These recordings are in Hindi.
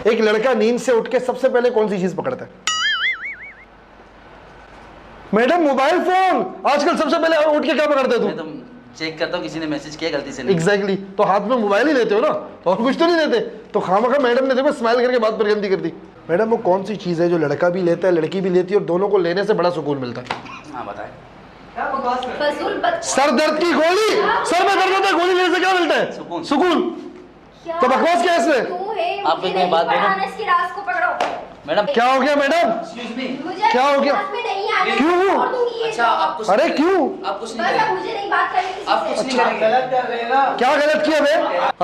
एक लड़का नींद से उठ के सबसे पहले कौन सी चीज पकड़ता है? Madam mobile phone. आजकल सबसे पहले उठ के क्या पकड़ते हो तुम? चेक करता हूँ किसी ने मैसेज किया गलती से। एग्जैक्टली तो हाथ में मोबाइल ही लेते हो ना, तो और कुछ तो नहीं देते। तो खामखा मैडम ने देखो स्माइल करके बात पर गंदी कर दी। मैडम वो कौन सी चीज है जो लड़का भी लेता है लड़की भी लेती है और दोनों को लेने से बड़ा सुकून मिलता है? हाँ बताए। सर दर्द की गोली, सर में दर्द होता है, गोली लेने से क्या मिलता है? सुकून। तो बकवास क्या है इसमें? आप एक बात बोलो मैडम। क्या हो गया मैडम? क्या हो गया? क्यों? अच्छा आप कुछ अरे क्यों? आप कुछ नहीं करेंगे। आप कुछ नहीं करेंगे। क्या गलत किया बे?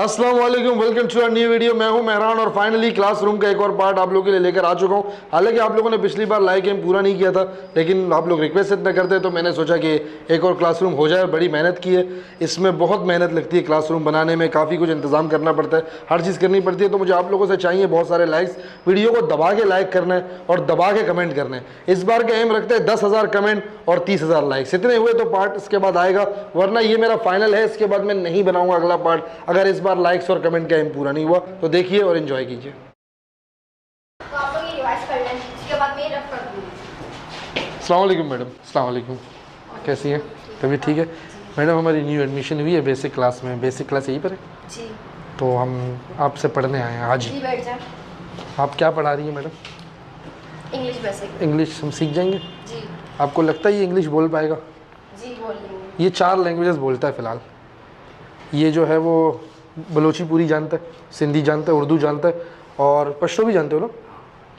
अस्सलाम वालेकुम, welcome to a new video. मैं हूं मेहरान और फाइनली क्लासरूम का एक और पार्ट आप लोगों के लिए लेकर आ चुका हूं। हालांकि आप लोगों ने पिछली बार लाइक एम पूरा नहीं किया था, लेकिन आप लोग रिक्वेस्ट इतना करते तो मैंने सोचा कि एक और क्लासरूम हो जाए। बड़ी मेहनत की है इसमें, बहुत मेहनत लगती है क्लासरूम बनाने में, काफ़ी कुछ इंतजाम करना पड़ता है, हर चीज़ करनी पड़ती है। तो मुझे आप लोगों से चाहिए बहुत सारे लाइक्स, वीडियो को दबा के लाइक करना है और दबा के कमेंट करना है। इस बार का एम रखते हैं 10,000 कमेंट और 30,000 लाइक्स। इतने हुए तो पार्ट इसके बाद आएगा, वरना ये मेरा फाइनल है। इसके बाद मैं नहीं बनाऊंगा अगला पार्ट अगर इस बार लाइक्स और कमेंट का एम पूरा नहीं हुआ। तो देखिए और एंजॉय कीजिए। तो आप लोग ये रिवाइज कर लें, उसके बाद मैं रफ कर दूंगी। अस्सलाम वालेकुम मैडम। अस्सलाम वालेकुम, कैसी हैं? तभी ठीक है मैडम। हमारी न्यू एडमिशन हुई है बेसिक क्लास में। बेसिक क्लास यहीं पर है जी। तो हम आपसे पढ़ने आए हैं आज जी ही। बैठ जाए। आप क्या पढ़ा रही हैं मैडम? English basic. इंग्लिश हम सीख जाएंगे? जी आपको लगता है ये इंग्लिश बोल पाएगा? जी बोल लेंगे। ये 4 लैंग्वेजेस बोलता है फ़िलहाल। ये जो है वो बलोची पूरी जानता है, सिंधी जानता है, उर्दू जानता है और पश्तो भी जानते हो ना।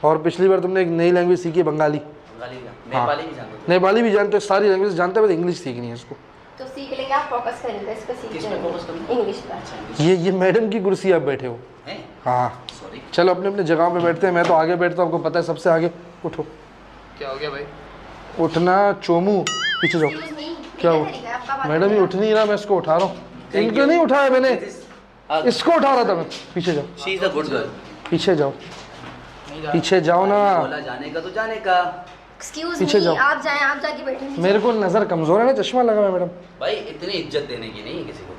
और पिछली बार तुमने एक नई लैंग्वेज सीखी है बंगाली। नेपाली भी जानते हो? नेपाली भी जानते हो, सारी लैंग्वेज जानते हैं, बस इंग्लिश सीखनी है इसको। तो सीख लेंगे, आप फोकस करेंगे इस पे, सीख किस पे जाएंगे। फोकस करना? इंग्लिश पे। ये मैडम की कुर्सी आप बैठे हो। हैं? हाँ सॉरी। चलो अपने अपने जगह पे बैठते हैं। मैं तो आगे बैठता हूँ, आपको पता है सबसे आगे। उठो। क्या हो गया भाई? उठना चोमू, पीछे जाओ। Excuse me, क्या ये हुआ? तरीका है आपका बात मैडम ये करने उठ नहीं रहा, मैं इसको उठा रहा हूँ। इनको नहीं उठाया मैंने, इसको उठा रहा था मैं। पीछे जाओ, she is a good girl. पीछे जाओ, पीछे जाओ ना। बोला जाने का तो जाने का। का। Excuse पीछे me, जाओ। आप जाएं, आप जाके बैठे। मेरे को नज़र कमज़ोर है ना, चश्मा लगा है मैडम। भाई इतनी इज्जत देने की नहीं है किसी को।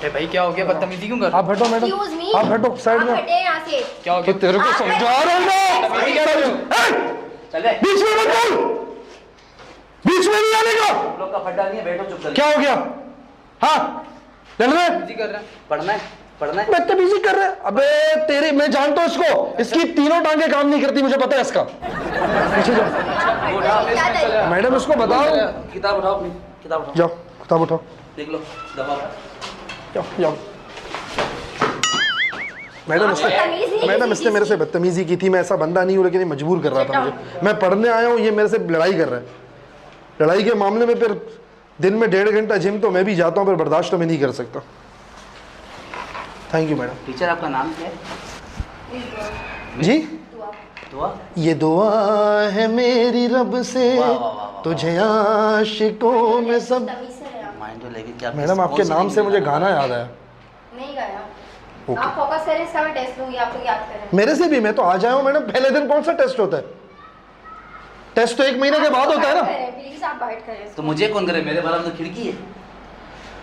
ए भाई क्या हो गया? बदतमीजी क्यों कर रहे आप बैठो मैडम, Excuse me, आप बैठो साइड आप में। हटे यहाँ से। हो? क्या हो तो गया? तेरे को समझा रहा हूँ ना। चल बे। बीच में मत बोल, बीच में नहीं आने का। तुम लोग का फड्डा नहीं है, बैठो चुप कर। क्या हो गया? हाँ चल रहे बदतमीजी कर रहे हैं? पढ़ना है, पढ़ना है। बदतमीजी कर रहे हैं। अबे तेरे, मैं जानता हूँ इसको, इसकी तीनों टांगे काम नहीं करती, मुझे पता है इसका। पीछे जाओ आप हटे, क्या तरीका? मैडम, इसको बताओ। किताब उठाओ अपनी, किताब उठाओ। जाओ किताब उठाओ, देख लो दबाओ। जाओ जाओ। मैडम इसने मेरे से बदतमीजी की थी। मैं ऐसा बंदा नहीं हूँ, लेकिन ये मजबूर कर रहा था मुझे। मैं पढ़ने आया हूँ, ये मेरे से लड़ाई कर रहा है। लड़ाई के मामले में फिर दिन में 1.5 घंटा जिम तो मैं भी जाता हूँ, फिर बर्दाश्त तो मैं नहीं कर सकता। Thank you madam. टीचर आपका नाम क्या है? जी दुआ। ये दुआ है मेरी रब से, वाह, वाह, वाह, वाह। तुझे आशिकों में सब। तमीज से है आप। माइंड लेकिन क्या मैडम आपके नाम से मुझे गाना याद आया। नहीं गया। ओके। आप फोकस करें, इसका मैं टेस्ट लूंगी, आप लोग याद करें। मेरे से भी, मैं तो आ जाया हूँ मैडम। पहले दिन कौन सा टेस्ट होता है? टेस्ट तो 1 महीने के बाद होता है ना। प्लीज आप बैठ करें। तो मुझे कौन करे? मेरे बारे में तो खिड़की है।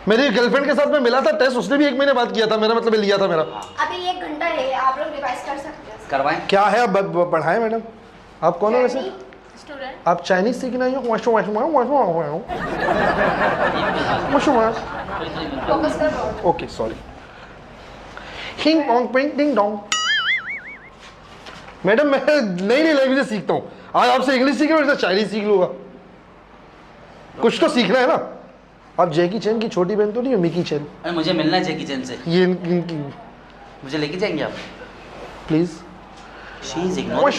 मेरी गर्लफ्रेंड के साथ में मिला था टेस्ट, उसने भी 1 महीने बाद किया था। मेरा मतलब लिया था मेरा। अभी 1 घंटा है, आप लोग रिवाइज कर सकते हैं। करवाएं। क्या है अब पढ़ाए मैडम? आप कौन हो वैसे? स्टूडेंट। आप चाइनीज सीखना है? फोकस कर बोर्ड। Okay sorry. हिंग पोंग पिंग डिंग डोंग। मैडम मैं नई नई लैंग्वेज सीखता हूँ। आज आपसे इंग्लिश सीख रहा हूँ, चाइनीज सीख लूंगा। कुछ तो सीखना है ना। आप जैकी चैन की छोटी बहन तो नहीं हो? मिकी चैन। अरे मुझे मिलना है जैकी चैन से। ये इनकी मुझे लेके जाएंगे आप? Please. She is ignore.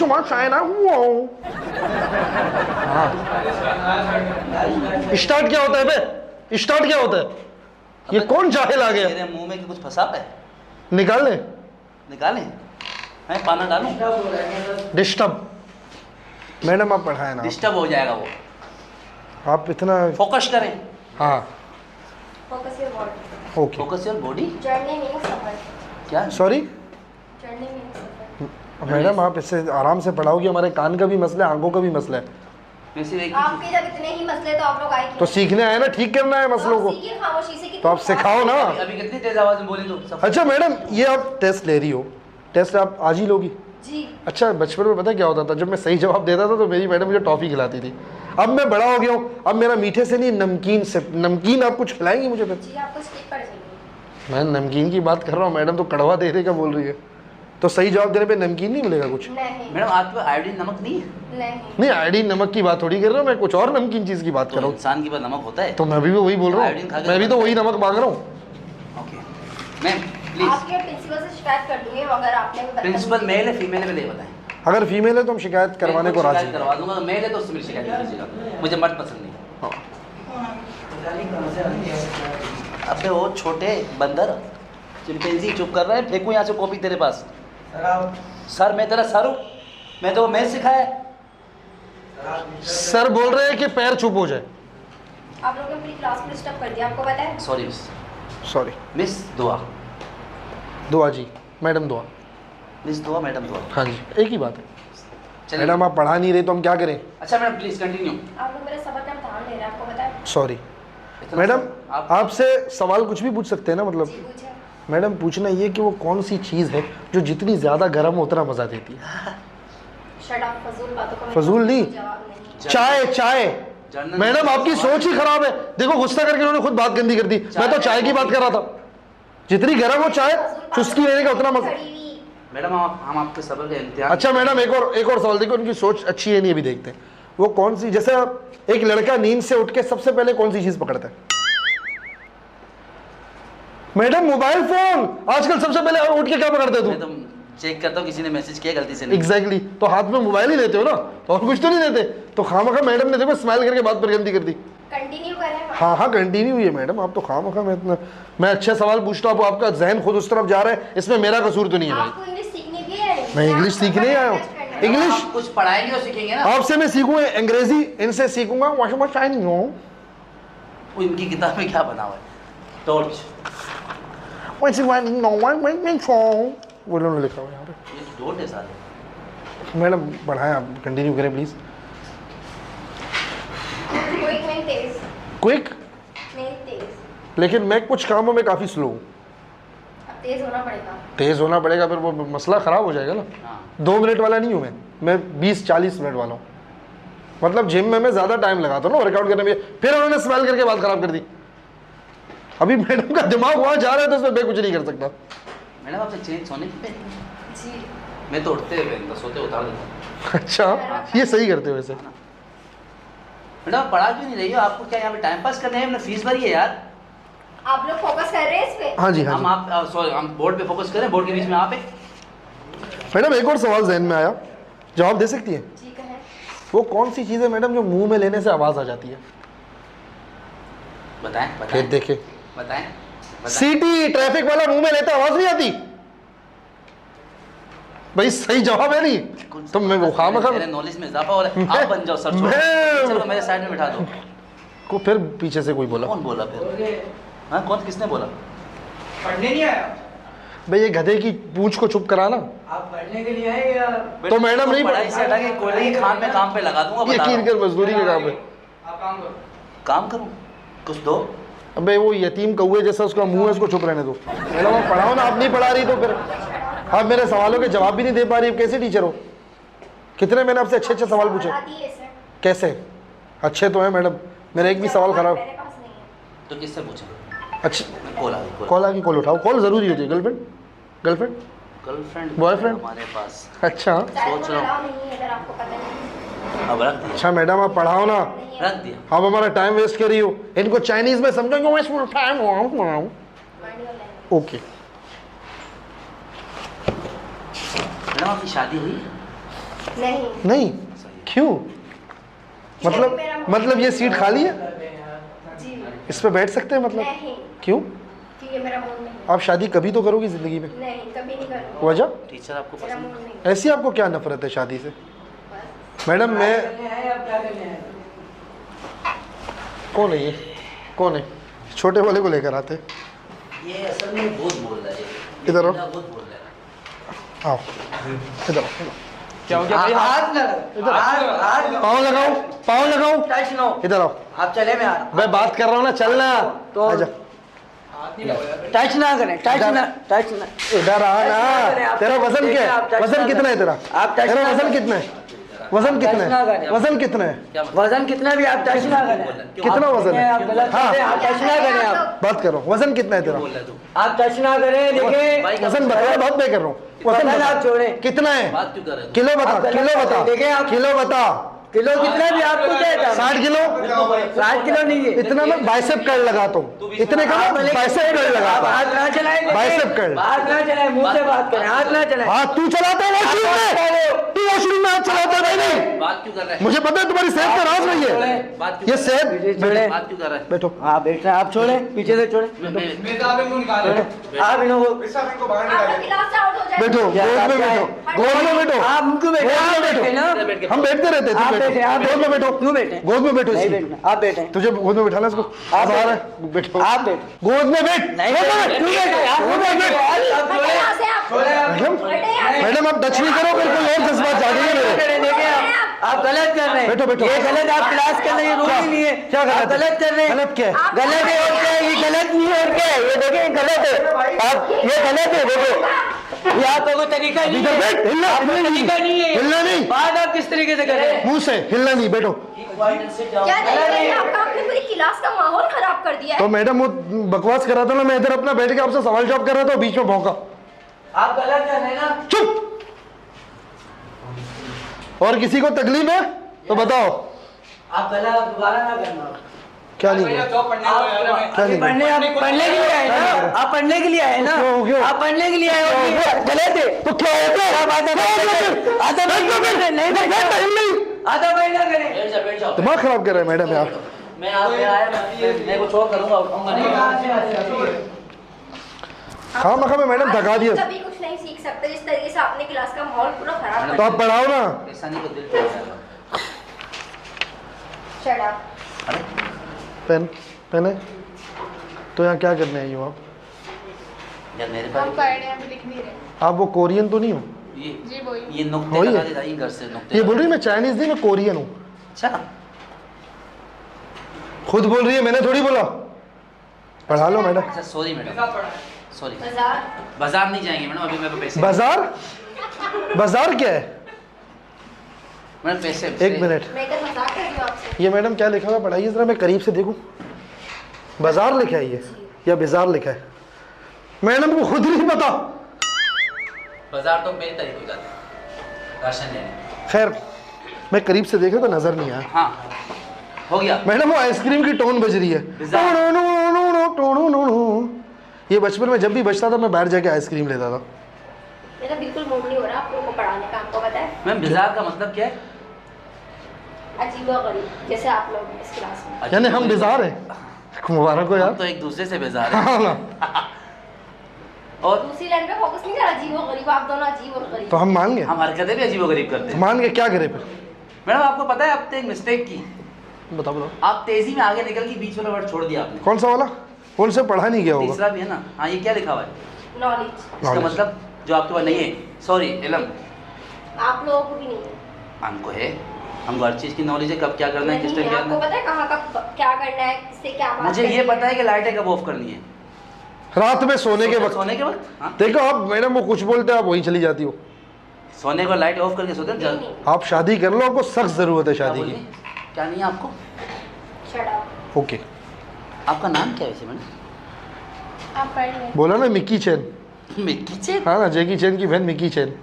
Start क्या होता है बे? स्टार्ट क्या होता है? ये कौन जाहिल आ गया? मेरे मुंह में कुछ फंसा है? निकाल ले। निकालें? मैं पाना डालूं? डिस्टर्ब। मैडम आप पढ़ाए ना। डिस्टर्ब हो जाएगा वो। आप इतना। फोकस करें। हाँ focus your body. Okay. Focus your body. Journey meaning सफर। क्या? सॉरी जर्नी मीनिंग सफर। मैडम, आप इससे आराम से पढ़ाओगे। हमारे कान का भी मसला है, आंखों का भी मसला है। मैं सिर्फ एक आपके जब इतने ही मसले तो आप लोग आए तो सीखने आए ना, ठीक करना है मसलों को। सीखिए खामोशी से कि तो आप सिखाओ ना। अभी कितनी तेज आवाज में बोली तो सब। अच्छा मैडम, ये आप टेस्ट ले रही हो, टेस्ट आप आज ही लोगी? जी। अच्छा, बचपन में पता क्या होता था, जब मैं सही जवाब देता था तो मेरी मैडम मुझे टॉफ़ी खिलाती थी। अब मैं बड़ा हो गया हूँ, अब मेरा मीठे से नहीं नमकीन से, नमकीन आप कुछ खिलाएंगी मुझे फिर? जी आपको स्किप कर चाहिए। मैं नमकीन की बात कर रहा हूँ, मैडम तो कड़वा दे दे का बोल रही है। तो सही जवाब देने पे नमकीन नहीं मिलेगा कुछ? नहीं मैडम आपके पास आयोडीन नमक नहीं है? नहीं। नहीं, आयोडीन नमक की बात थोड़ी कर रहा हूँ मैं, कुछ और नमकीन चीज़ की बात कर तो रहा हूँ। इंसान के पास नमक होता है। तो मैं भी वही बोल रहा आयोडीन खा हूँ, के मैं भी तो नमक वही नमक मांग रहा हूँ। Okay ma'am please. आपके प्रिंसिपल से शिकायत कर दूंगी अगर आपने भी प्रिंसिपल मेल है फीमेल है पहले ये बताएं। अगर फीमेल है तो हम शिकायत करवाने को राजी शिकायत करवा दूंगा, मेल है तो उससे मेरी शिकायत कर दीजिएगा, मुझे मर्द पसंद नहीं। अबे वो छोटे बंदर चिंपैंजी चुप कर रहा है, फेंकूं यहाँ से कॉपी तेरे पास? सर मैं तेरा सर हूँ, मैं तो मैथ सिखाया। सर बोल रहे हैं कि पैर चुप हो जाए। आप लोगों ने पूरी क्लास को डिस्टर्ब कर दिया, आपको पता है? Sorry miss. सॉरी मिस दुआ। दुआ जी, मैडम दुआ। मिस दुआ मैडम दुआ। हाँ जी, एक ही बात है। चलिए मैडम आप पढ़ा नहीं रहे तो हम क्या करें? अच्छा मैडम प्लीज कंटिन्यू। आप लोग मेरे सबक का ध्यान दे रहे हैं, आपको पता है? सॉरी मैडम, आपसे सवाल कुछ भी पूछ सकते हैं ना? मतलब जी पूछे। मैडम पूछना ये कि वो कौन सी चीज़ है जो जितनी ज़्यादा गर्म हो उतना मज़ा देती है? शट अप, फजूल बातों का फजूल नहीं। जवाब नहीं। चाय, चाय। जर्नल- मैडम आपकी सोच ही खराब है, देखो गुस्सा करके उन्होंने खुद बात गंदी कर दी। मैं तो चाय की बात कर रहा था, जितनी गर्म हो चाय चुस्की लेने का उतना मजा। खड़ी हुई। मैडम हम आपके सबर का इम्तिहान। अच्छा मैडम, एक और सवाल देखो, उनकी सोच अच्छी है नहीं, अभी देखते हैं। वो कौन सी, जैसे एक लड़का नींद से उठ के सबसे पहले कौन सी चीज पकड़ता है? Madam mobile phone. आजकल सबसे पहले उठ के क्या पकड़ते हो मैं तुम? तो चेक करता हूँ किसी ने मैसेज किया गलती से नहीं। एग्जैक्टली तो हाथ में मोबाइल ही लेते हो ना, तो और कुछ तो नहीं देते। तो खामखा मैडम ने देखो स्माइल करके बात पर गंदी कर दी। कंटिन्यू करें? हाँ हाँ कंटिन्यू हुई है मैडम, आप तो खामखा मैं अच्छे सवाल पूछता हूँ, आपका जहन खुद उस तरफ जा रहा है, इसमें मेरा कसूर तो नहीं है भाई। आपको इंग्लिश सीखनी भी है? मैं इंग्लिश सीखने आया हूँ। इंग्लिश आप कुछ पढ़ाएंगे तो सीखेंगे ना। आपसे मैं सीखूंगा, अंग्रेजी इनसे सीखूंगा। वो इनकी किताब में क्या बना हुआ है? टॉर्च। वो उन्होंने लिखा हुआ है यहाँ पे। ये तो डोट है साले। मैडम बढ़ाएं, आप कंटिन्यू करें प्लीज। क्विक में तेज। क्विक, में तेज। लेकिन मैं कुछ कामों में काफ़ी स्लो हूँ। अब तेज होना पड़ेगा। तेज़ होना पड़ेगा, फिर वो मसला ख़राब हो जाएगा ना। हाँ 2 मिनट वाला नहीं हूँ मैं 20-40 मिनट वाला हूँ। मतलब जिम में मैं ज़्यादा टाइम लगाता हूँ ना वर्कआउट करने में, फिर उन्होंने स्माइल करके बात ख़राब कर दी। अभी मैडम का दिमाग वहाँ जा रहा है तो उसमें मैं कुछ नहीं कर सकता। मैडम आपसे चेंज सोने की पहनी? जी। मैं तो उठते हुए पहनता, सोते उतार देता। अच्छा, ये सही करते हो वैसे। मैडम आप पढ़ा क्यों नहीं रही हो? आपको क्या यहाँ पे टाइम पास करने हैं? हमने फीस भरी है यार। आप लोग फोकस कर रहे हैं इस पे? हाँ जी हाँ हम जी। आप सॉरी हम बोर्ड पे फोकस करें, बोर्ड के बीच में आप है। मैडम एक और सवाल जहन में आया, जवाब दे सकती है? जी कहें। वो कौन सी चीज़ है मैडम जो मुंह में लेने से आवाज़ आ जाती है? बताएं फिर बताएं देखे, बताएं। सीटी ट्रैफिक वाला मुंह में लेता आवाज़ नहीं आती भाई। सही जवाब है नहीं तो मैं वो खामखा मेरे नॉलेज में इजाफा हो रहा है। आप बन जाओ सर। मैं- चलो मेरे साइड में बिठा दो। को फिर पीछे से कोई बोला, कौन बोला फिर? हाँ कौन, किसने बोला? पढ़ने नहीं आया भाई ये गधे की पूंछ को चुप कराना। आप? पढ़ने के लिए आए या तो मैडम नहीं पढ़ाई से हटा के कोयले की खान में काम पे लगा दूंगा। बता यकीन कर, मजदूरी का काम है। आप काम करो? काम करूं? कुछ दो। अबे वो यतीम कौए जैसा उसका मुंह है, उसको चुप रहने दो। मैडम आप पढ़ाओ ना, आप नहीं पढ़ा रही तो फिर आप मेरे सवालों के जवाब भी नहीं दे पा रही। कैसे टीचर हो? कितने मैंने आपसे अच्छे अच्छे सवाल पूछे। बता दिए सर। कैसे अच्छे तो हैं मैडम, मेरा एक भी सवाल खराब। मेरे पास नहीं है। तो किससे पूछे? अच्छा कॉल आ गई। कॉल आ गई, कॉल उठाओ। कॉल जरूरी होती है। Girlfriend, girlfriend, girlfriend, Boyfriend? हमारे पास। अच्छा सोच रहा हूँ। अलाउ नहीं है अगर आपको पता नहीं। अब रख दिया, अच्छा मैडम आप पढ़ाओ ना, नहीं है। रख दिया। आप हमारा टाइम वेस्ट कर रही हो। इनको चाइनीज में समझाएंगे time. Mind your language. Okay madam आपकी शादी हुई? नहीं। नहीं, क्यों? मतलब ये सीट खाली है, जी इस पे बैठ सकते हैं मतलब? नहीं, क्यों? क्योंकि मेरा मूड नहीं। आप शादी कभी तो करोगी जिंदगी में, नहीं कभी नहीं करूँगी। वजह? टीचर आपको मेरा पसंद? मूड नहीं। ऐसी आपको क्या नफरत है शादी से? मैडम मैं, कौन है ये, कौन है? छोटे वाले को लेकर आते। ये असल में बहुत बोल रहा है। इधर आओ। बहुत बोल रहा है। आओ इधर आओ। क्या हो गया भाई? हाथ लगा, पाँव लगाओ, पाँव लगाओ। Touch no. इधर आओ, आप चले मैं आ रहा हूं। मैं बात कर रहा हूँ ना, चलना। तो- आजा। हाथ नहीं लगाओ यार। टच ना करें, टच ना। इधर आ ना, आप तेरा टच वजन देखिए, क्या आप है? टच वजन ना कितना है तेरा? आप टच तेरा ना वजन करें। कितना है? वजन कितना टच ना है? करें। वजन कितना है? क्या मतलब? वजन कितना भी आप टच ना करें। कितना वजन आप है? गलत हाँ। करते हैं, आप टच ना करें। आप बात करो, वजन कितना है तेरा? बोल रहा है तू? आप टच ना करें, देखें वजन बता, बात मैं कर रहा हूँ। वजन वजन आप बता छोड़ें। कितना है? बात क्यों कर रहे हो? किलो बता, आप गलत किलो कर रहे बता, हैं, देखें आप। किलो बता। किलो कितना भी आपको देता 60 किलो? 60 किलो नहीं है। इतना मैं बाइसेप कर्ल लगाता हूँ, इतने का आप मैं भले- बाइसेप कर्ल आप लगाता हूँ। हाथ ना चलाएं, देखें। Bicep curl. हाथ ना चलाएं, मुंह से बात करें, हाथ ना चलाएं। हाँ तू चलाता है वॉशरूम में, तू वॉशरूम में हाथ चलाता है नहीं? बात क्यों कर रहा है? मुझे पता है तुम्हारी सेहत का राज नहीं है। बात क्यों ये कर रहा है? सेहत छोड़े। बात क्यों कर रहा है? बैठो, हाँ बैठ रहे हैं, आप छोड़े, पीछे से छोड़े। मैं तो आप इनको निकाल रहा हूँ। आप इन्हों को आपका क्लास से आउट हो जाएगा। बैठो, गोद में बैठो, गोद में बैठो, आप उनको बैठे, गोद आप में बैठे बैठो। ना। बैठ के हम बैठते रहते हैं, आप तू बैठे, आप बैठो, गोद में बैठो, क्यों बैठे? गोद में बैठो नहीं इसकी। बैठना, आप बैठे। तुझे गोद में बैठाना इसको, आप आ रहा है, बैठो। बैठो, आप बैठे। गोद में बैठ, नहीं गोद में बैठे, बैठ, क्यों बैठे? आप गोद में बैठ। आप हटे छोड़े। यहाँ से आप। मैडम, हटे यहाँ से। मैडम आप टच नहीं करो, बिल्कुल और जज्बात जागेंगे मेरे। करें, देखें आप गलत कर रहे हैं। बैठो, बैठो। ये गलत, आप क्लास के लिए रूल ही नहीं है। क्या गलत आप गलत कर रहे हैं। गलत क्या है? गलत है और क्या है? ये गलत नहीं है और क्या है? ये देखें गलत है। आप ये गलत है, देखो ये आपका कोई तरीका नहीं इधर बैठ, है। हिलना, आपका हिलना तरीका नहीं है। हिलना नहीं। बात आप किस तरीके से कर रहे हैं? मुंह से हिलना नहीं, बैठो। क्या नहीं करिए, आपका आपने पूरी क्लास का माहौल खराब कर दिया तो है। मैडम वो बकवास कर रहा था ना, मैं इधर अपना बैठ के आपसे सवाल जवाब कर रहा था, बीच में भौंका। आप गलत कर रहे हैं ना। चुप। और किसी को तकलीफ है तो बताओ। आप गलत, आप दोबारा ना करना। क्या नहीं भैया करो? जॉब पढ़ने को यार मैं। क्या नहीं पढ़ने आप पढ़ने के लिए आए ना। आप पढ़ने के लिए आए ना। क्यों? आप पढ़ने के लिए आए हो। ये गलत है। तो क्या होता है? आधा महीना करें। बैठ जा, बैठ जाओ। दिमाग खराब कर रहे हैं मैडम यार। मैं आप में आया, मैं कुछ और करूंगा, उठाऊंगा नहीं। हाँ मखा में मैडम थका दिया। कभी कुछ नहीं सीख सकते जिस तरीके से आपने क्लास का माहौल पूरा खराब कर तो आप पढ़ाओ ना। ऐसा नहीं को दिल पे आ जाएगा। Shut up. पेन पेन है तो यहाँ क्या करने आई हो आप? यार मेरे हम पास पढ़ रहे हैं, अभी लिख नहीं रहे। आप वो कोरियन तो नहीं हो? जी वही। ये नुक्ते वही लगा है। के जाइए घर से नुक्ते ये बोल रही है मैं चाइनीज नहीं, मैं कोरियन हूँ। अच्छा खुद बोल रही है, मैंने थोड़ी बोला। पढ़ा लो मैडम। अच्छा सॉरी मैडम, साथ पढ़ा है। सॉरी। बाजार बाजार नहीं जाएंगे मैडम, अभी मेरे को पैसे बाजार? बाजार क्या है? मैडम पैसे एक मिनट, मैं इधर मजाक कर रही हूँ आपसे। ये मैडम क्या लिखा हुआ है पढ़ाइए जरा, मैं करीब से देखूं। बाजार लिखा है ये या बाजार लिखा है? मैडम को खुद नहीं पता। बाजार तो मेरी तारीफ हो जाता है राशन लेने। खैर मैं करीब से देख रहा तो नजर नहीं आया। हाँ हो गया। मैडम वो आइसक्रीम की टोन बज रही है। ये बचपन में जब भी बजता था मैं बाहर जाके आइसक्रीम लेता था। मेरा बिल्कुल मूड नहीं हो रहा आप लोगों को पढ़ाने का, आपको पता है। मैम बाजार का मतलब क्या है? अजीब और गरीब जैसे आप लोग हैं इस क्लास में। यानी हम बाजार हैं। मुबारक हो हम यार। तो एक दूसरे से बेजार है। हाँ ना। और दूसरी लाइन पे फोकस नहीं कर, अजीब और गरीब, आप दोनों अजीब और गरीब। तो हम मान गए। हम हरकतें भी अजीबोगरीब करते तो हैं। मान गए, क्या करें फिर? मैडम आपको पता है आपने एक मिस्टेक की। बताओ बताओ। आप तेजी में आगे निकल के बीच वाला वर्ड छोड़ दिया आपने। कौन सा वाला? कौन से पढ़ा नहीं गया होगा? तीसरा भी है ना। हाँ ये क्या लिखा हुआ है? नॉलेज इसका Knowledge। मतलब जो आपके पास नहीं है, सॉरी इलम, आप लोगों को भी नहीं है। हमको है। हमको हर चीज़ की नॉलेज है, कब क्या करना है, किस नहीं टाइम है, क्या आपको करना पता है कहाँ कब क्या करना है, किससे क्या है। बात मुझे करनी ये है। पता है कि लाइटें कब ऑफ करनी है। रात में सोने के वक्त। सोने के वक्त। हाँ देखो आप मैडम वो कुछ बोलते हैं आप वहीं चली जाती हो। सोने को लाइट ऑफ करके सोते हैं। नहीं, नहीं, आप शादी कर लो, आपको सख्त जरूरत है क्या शादी बोलिए? की। क्या नहीं है आपको? shut up। ओके आपका नाम क्या है वैसे मैडम? आप पढ़ रहे हैं। बोला ना मिक्की चैन। Mickey chain. हाँ ना, जैकी चैन की बहन मिक्की चैन।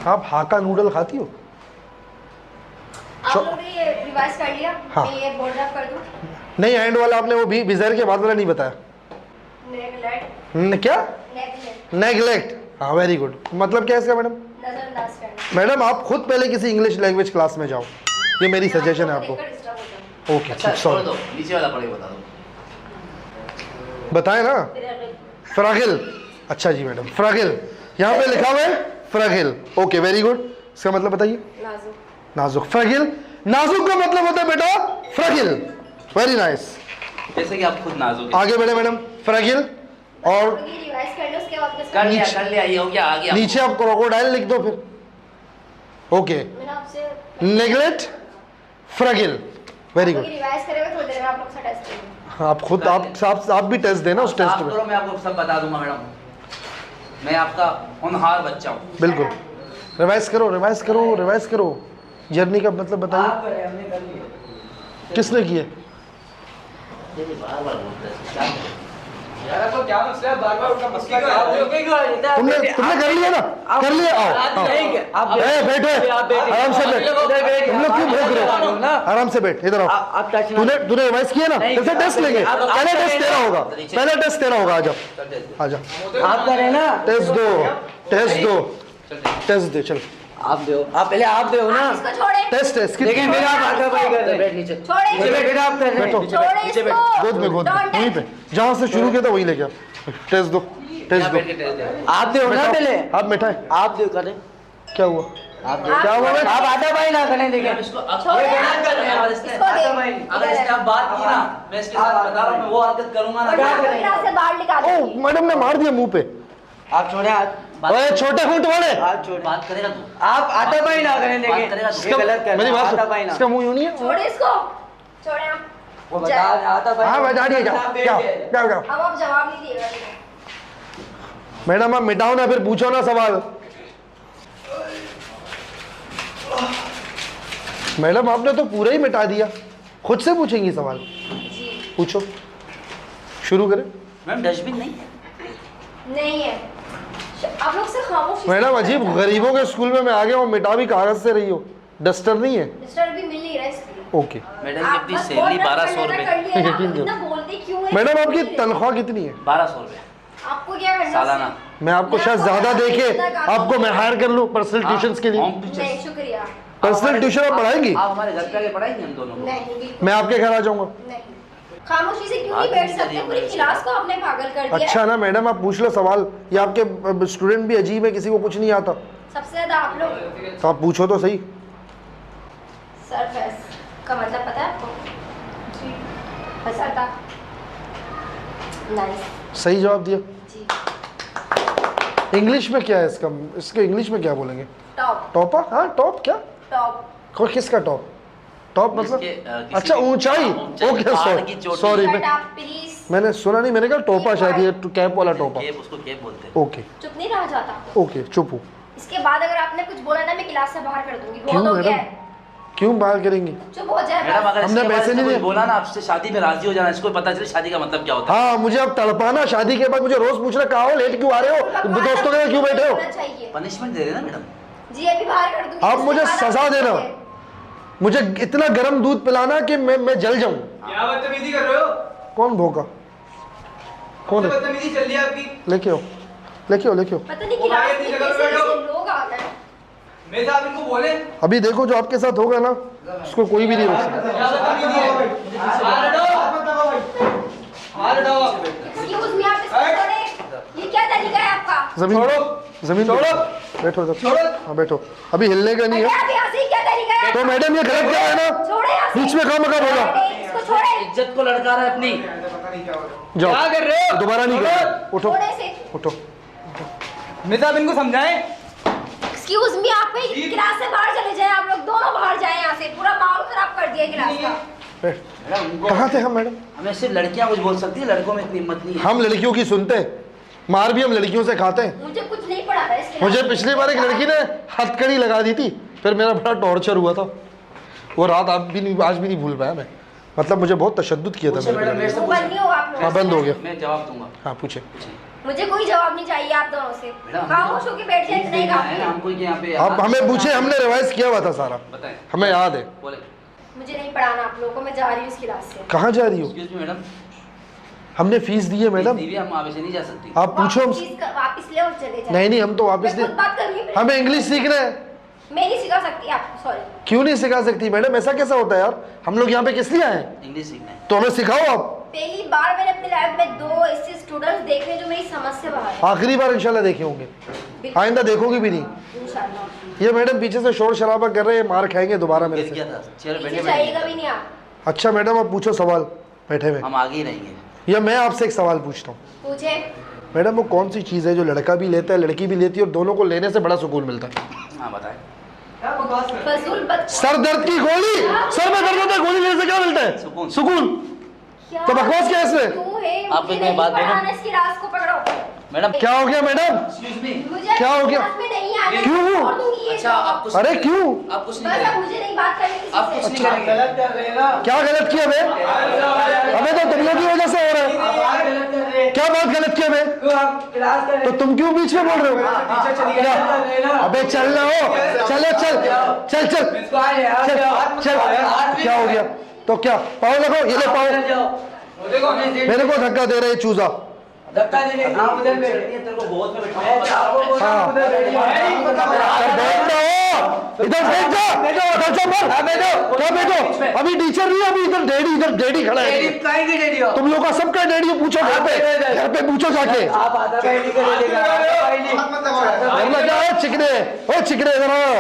आप हाका नूडल खाती हो? आप लोगों ने ये रिवाइज कर लिया? हाँ। मैं ये बोर्ड रख कर दूं? नहीं, एंड वाला आपने वो भी बिजर के बाद वाला नहीं बताया। नेगलेक्ट क्या? Neglect neglect. हाँ वेरी गुड। मतलब क्या है इसका मैडम? नजरअंदाज करना। मैडम आप खुद पहले किसी इंग्लिश लैंग्वेज क्लास में जाओ, ये मेरी सजेशन है आपको। देखकर disturb हो जाऊं। ओके अच्छा ठीक, छोड़ सॉरी। दो, नीचे वाला पढ़ के बता दो। बताए ना, फिर अगर फ्रागिल। अच्छा जी मैडम, फ्रागिल यहाँ पे लिखा हुआ है, फ्रागिल। Okay very good. इसका मतलब बताइए। नाजुक नाजुक। फ्रागिल, नाजुक का मतलब होता है बेटा फ्रागिल। Very nice. जैसे कि आप खुद नाजुक हैं। आगे बढ़े मैडम। फ्रागिल और तो ये रिवाइज कर लो, उसके बाद बस कर लिया नीचे- कर लिया, ये हो गया, आ गया। नीचे आप क्रोकोडाइल लिख दो फिर। ओके, मैंने आपसे neglect, fragile. Very good. Revise करेंगे थोड़ी देर में आप लोग से टेस्ट करेंगे। आप खुद आप भी टेस्ट देना उस टेस्ट आप में। करो, मैं आपको सब बता दूंगा मैडम। मैं आपका होनहार बच्चा हूँ। बिल्कुल। रिवाइज करो रिवाइज करो रिवाइज करो। जर्नी का मतलब बताइए। किसने किया? बार-बार बोलते हैं, क्या करें? यार आपको क्या मसला है, बार बार उनका मसला क्या है? तुमने कर लिया ना, कर लिया। आओ आओ। बैठो आराम से बैठ। तुम लोग क्यों भोग रहे हो? आराम से बैठ, इधर आओ। तूने रिवाइज किया ना, कैसे टेस्ट लेंगे? पहले टेस्ट तेरा होगा, पहले टेस्ट तेरा होगा। आ जाओ आ जाओ, आप करें ना, टेस्ट दो टेस्ट दे। चल आप दो, आप पहले आप दो ना। इसको छोड़े, टेस्ट है इसकी। लेकिन फिर आप आगे भाई कर रहे हैं। नीचे छोड़े नीचे बैठे आप कर रहे बैठो। हैं। छोड़े इसको। गोद में वहीं पे जहाँ से शुरू किया था वहीं लेके आओ। टेस्ट दो टेस्ट दो। आप दो ना पहले, आप मिठाई आप दो करें। क्या हुआ? आप दो, क्या हुआ? आप आधा भाई ना करें। देखिए इसको छोड़े, अगर इसको दे। अगर इसने आप बात की ना, मैं इसके साथ बता रहा हूँ, मैं वो हरकत करूंगा ना। क्या क्लास से बाहर निकाल ओ मैडम ने मार दिया मुंह पे। आप छोड़े हाथ, ओए छोटे फुट वाले, हाथ छोड़े। बात करेगा तू। आप आधा भाई ना करें। देखिए करेगा तो। ये गलत कर मेरी रहे हैं। बात आधा भाई सुन, ना, इसका मुंह यूं नहीं है। छोड़े इसको, छोड़े आप। वो बता रहे, आधा भाई। हाँ बता दिए। जाओ जाओ जाओ जाओ। अब आप जवाब नहीं दिएगा। मैडम आप मिटाओ ना, फिर पूछो ना सवाल। मैडम आपने तो पूरा ही मिटा दिया, खुद से पूछेंगी सवाल। पूछो, शुरू करें। मैम डस्टबिन नहीं है। नहीं है, आप लोग से खामोश। मैडम अजीब गरीबों के स्कूल में मैं आ गया हूँ, मिटा भी कागज से रही हो, डस्टर नहीं है। रजिस्टर भी मिल नहीं रहा है इसके लिए। ओके मैडम की अपनी सैलरी 1200 रुपए। इतना बोलते क्यों है? मैडम आपकी तनख्वाह कितनी है? 1200 रुपए आपको क्या करना है? सालाना। मैं आपको शायद ज्यादा देके आपको मैं हायर कर लूँ पर्सनल ट्यूशन के लिए। होम नहीं टीचर्स। शुक्रिया, पर्सनल ट्यूशन आप पढ़ाएंगी? आप हमारे घर पे आके पढ़ाएंगे हम दोनों को। नहीं बिल्कुल मैं आपके घर आ जाऊंगा। नहीं। खामोशी से क्यों नहीं बैठ सकते? पूरी क्लास को आपने पागल कर दिया। अच्छा ना मैडम आप पूछ लो सवाल, ये आपके स्टूडेंट भी अजीब है, किसी को कुछ नहीं आता। सबसे ज्यादा आप लोग। तो आप पूछो तो सही। सरफेस का मतलब पता है आपको? जी पता था। नाइस सही जवाब दिया। जी। इंग्लिश में क्या है इसका, इसके इंग्लिश में क्या बोलेंगे? टॉप टॉपा? हाँ टॉप क्या? टॉप किसका टॉप? टॉप मतलब अच्छा ऊंचाई। ओके सॉरी मैं आप प्लीज मैंने सुना नहीं, मैंने कहा टोपा शायद ये कैप वाला टोपा। केप, उसको केप बोलते हैं। ओके चुप नहीं रहा जाता। ओके चुप हूँ। इसके बाद अगर आपने कुछ बोला ना मैं क्लास से बाहर कर दूंगी। क्यों बहुत हो गया मैडम? है। क्यों बाहर करेंगी? चुप हो जाए मैडम बस। अगर हमने इसके बाद वैसे इसने नहीं कुछ बोला ना आपसे शादी में राजी हो जाना, इसको पता चले शादी का मतलब क्या होता है। हाँ मुझे अब तड़पाना, शादी के बाद मुझे रोज पूछना कहाँ हो, लेट क्यों आ रहे हो, दोस्तों के साथ क्यों बैठे हो? होना चाहिए। पनिशमेंट दे रहे ना मैडम। जी अभी बाहर कर दूंगी। आप मुझे इसके बाद सजा आप देना, करोगे। मुझे इतना गर्म दूध पिलाना कि मैं जल जाऊं। क्या बदतमीजी कर रहे हो? कौन भोगा? कौन है? बदतमीजी चल रही है आपकी। लेके आओ लेके आओ लेके आओ। पता नहीं वो क्लास आगे में नीचे कैसे करो, बैठो। ऐसे लोग आ गए। मेरे साहब इनको बोले। अभी देखो जो आपके साथ होगा ना उसको कोई भी नहीं रोक सकता। क्या बदतमीजी है? हाथ हटाओ। हाथ हटाओ आप। Excuse me, आप इसको छोड़े। ये क्या तरीका है आपका? जमीन जमीन छोड़ो। बैठो इधर। छोड़ो। हाँ बैठो, अभी हिलने का नहीं अरे है। आप यहाँ से क्या तरीका है? तो मैडम ये गलत क्या है ना, छोड़े यहाँ से। बीच में काम बोला। अरे, इसको छोड़े। इज्जत को लड़का रहा है अपनी। जाओ क्या कर रहे हो? दोबारा नहीं करना। उठो छोड़े से। उठो। मेरे साहब इनको समझाएं। Excuse me, आप कहीं क्लास से बाहर चले जाएं। आप लोग दोनों बाहर जाएं यहाँ से। पूरा माहौल खराब कर दिया क्लास का। बैठ। मैडम उनको कहाँ थे हम मैडम? हमें सिर्फ लड़कियां कुछ बोल सकती है, लड़कों में इतनी हिम्मत नहीं है। हम लड़कियों की सुनते हैं, मार भी हम लड़कियों से खाते हैं। मुझे कुछ नहीं पड़ा था इसके मुझे पिछली बार एक लड़की ने हथकड़ी लगा दी थी, फिर मेरा बड़ा टॉर्चर हुआ था। वो रात आज भी नहीं भूल पाया मैं, मतलब मुझे बहुत तशद्दुद किया था पूछे मेरे मैडम मेरे पे। से बंद नहीं हो आप लोग। हाँ बंद हो गया। मैं जवाब दूंगा। हाँ पूछे। मुझे कोई जवाब नहीं चाहिए आप दोनों से। मैडम, खामोश होके बैठ जाए, इतना ही काफी है है। हमको कि यहाँ पे आप हमें पूछे, हमने रिवाइज किया हुआ था सारा, बताएं। हमें याद है। बोले मुझे नहीं पढ़ाना आप लोगों को, मैं जा रही हूँ इस क्लास से। कहाँ जा रही हो? एक्सक्यूज मी मैडम, हमने फीस दी है मैडम, दीदी हम आगे से नहीं जा सकती। आप पूछो वापस हम। वापस ले और चले जाए। नहीं हम तो वापस मैं खुद बात कर रही हूँ। नहीं, हमें इंग्लिश सीखना है। मैं नहीं सिखा सकती आपको, सॉरी। क्यों नहीं सिखा सकती मैडम, ऐसा कैसा होता है यार, हम लोग यहाँ पे किस लिए आए हैं? इंग्लिश सीखना है। तो हमें सिखाओ आप। पहली बार मैंने अपनी लाइफ में 2 ऐसे स्टूडेंट्स देखे जो मेरी समझ से बाहर है। आखिरी बार इंशाल्लाह देखे होंगे, आइंदा देखोगी भी नहीं। इंशाल्लाह। ये मैडम पीछे से शोर शराबा कर रहे हैं, मार खाएंगे दोबारा मेरे गिर से। गया था चेयर बैठे पीछे बैठे। जाइएगा भी नहीं आप। अच्छा मैडम आप पूछो सवाल बैठे हुए, हम आगे ही रहेंगे। या मैं आपसे एक सवाल पूछता हूँ। पूछे। मैडम वो कौन सी चीज़ है जो लड़का भी लेता है लड़की भी लेती है और दोनों को लेने से बड़ा सुकून मिलता है? हाँ बताएं। क्या बकवास कर रहे फजूल बक सर दर्द की गोली, सर में दर्द होता है, गोली लेने से क्या मिलता है? सुकून। सुकून। क्या तो बकवास क्या है इसमें? तू है, आप मुझे एक नहीं बात बोलो। पढ़ाना, इसकी राज को पकड़ो। मैडम क्या हो गया मैडम? Excuse me. मुझे क्या हो गया? क्लास में नहीं आने क्यों? छोड़ दूंगी ये अच्छा जॉब। आप कुछ अरे क्यों? आप कुछ नहीं बस अब करेंगे, मुझे नहीं बात करनी किसी आप से। कुछ नहीं करेंगे। गलत कर रहे हैं ना क्या गलत किया बे? अबे तो तुम लोग की वजह से हो रहा है। आप गलत कर रहे हैं क्या बात गलत किया बे? क्यों आप क्लास कर रहे तो हैं तुम क्यों बीच में बोल रहे हो? टीचर चली गई क्या? कर रहे हैं ना अबे चल ना हो, चलो चल चल चल इसको आ जाए चल चल। क्या हो गया? तो क्या पाओ लगो, ये ले पाओ। जाओ देखो मेरे को धक्का दे रहे चूजा। धक्का देने आप उधर बैठिए तेरे को बहुत में मैं आपको बोल रहा हूं उधर बैठिए सर बैठ जाओ, इधर बैठ जा, इधर जा मत। क्या बैठो? अभी टीचर नहीं, अभी इधर डैडी खड़ा है। काहे की डेडी हो तुम लोग का सबका डैडी है, पूछो घर पे पूछो जाके। आप आधा पहली कर देगा घर में क्या है? चिकने, ओ चिकने इधर आओ।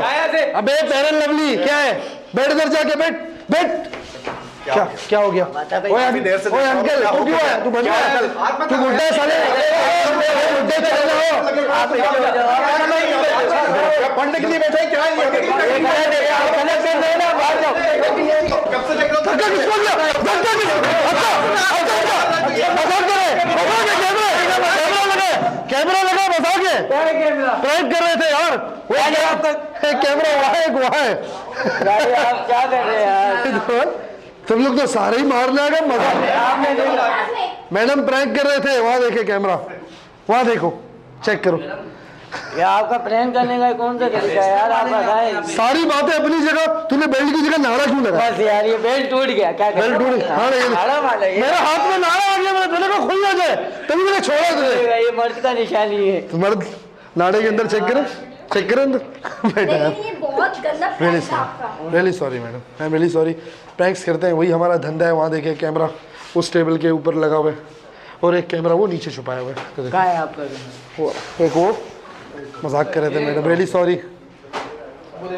अबे फेयर एंड लवली क्या है? बैठ इधर जाके, बैठ बैठ। क्या हो गया? ओए अंकल तू क्यों आया? तू बंद कर, तू बुड्ढा है साले। बुड्ढे चले जाओ। पढ़ने के लिए बैठे क्या? गलत कर रहे हैं ना, बाहर जाओ। धक्का किसको दिया? धक्का कैमरा लगा, मजाक है। प्रैंक कर रहे थे यार। कैमरा वहाँ है। आप क्या कर रहे हैं यार? तुम लोग तो सारे ही मार लेगा, मजा। क्लास में मैडम प्रैंक कर रहे थे, वहाँ देखे कैमरा, वहाँ देखो, चेक करो। ये आपका प्रैंक करने का कौन सा तरीका है यार? आप बताएं। सारी बातें अपनी जगह, तूने बेल्ट की जगह नारा क्यों लगा? बस यार ये बेल्ट टूट गया, क्या बेल्ट टूट गया। हाँ नारा वाला ये मेरे हाथ में नारा आ गया, मैंने को खुल ना जाए तभी मैंने छोड़ा तुझे। ये मर्द का निशानी है। मर्द नाड़े के अंदर चेक करो, चेक करो अंदर। बेटा यार, लेकिन ये बहुत गंदा रियली प्रैंक था आपका। Sorry, really sorry madam, I am really sorry. Pranks करते हैं, वही हमारा धंधा है। वहाँ देखे कैमरा उस टेबल के ऊपर लगा हुआ है और एक कैमरा वो नीचे छुपाया हुआ है। तो देखो, क्या है आपका कैमरा? वो एक वो मजाक कर रहे थे मैडम, रियली सॉरी।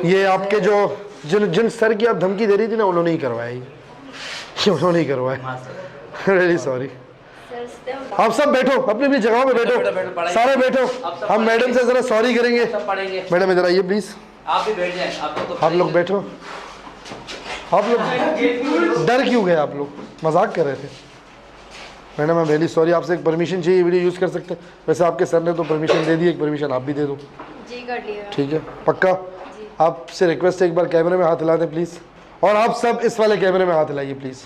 ये आपके जो जिन सर की आप धमकी दे रही थी ना, उन्होंने ही करवाया ये, उन्होंने ही करवाया। Really sorry. आप सब बैठो, अपनी अपनी जगहों पे बैठो, सारे बैठो। हम मैडम से जरा सॉरी करेंगे। पढ़ेंगे। मैडम इधर आइए प्लीज। आप भी बैठ जाएं, आप लोग बैठो। आप लोग डर क्यों गए? आप लोग मजाक कर रहे थे। Madam I really sorry. आपसे एक परमिशन चाहिए, वीडियो यूज़ कर सकते हैं? वैसे आपके सर ने तो परमिशन दे दी, एक परमिशन आप भी दे दो। जी कर लिया। ठीक है पक्का? आपसे रिक्वेस्ट है, एक बार कैमरे में हाथ हिला दें प्लीज़। और आप सब इस वाले कैमरे में हाथ हिलाइए प्लीज़।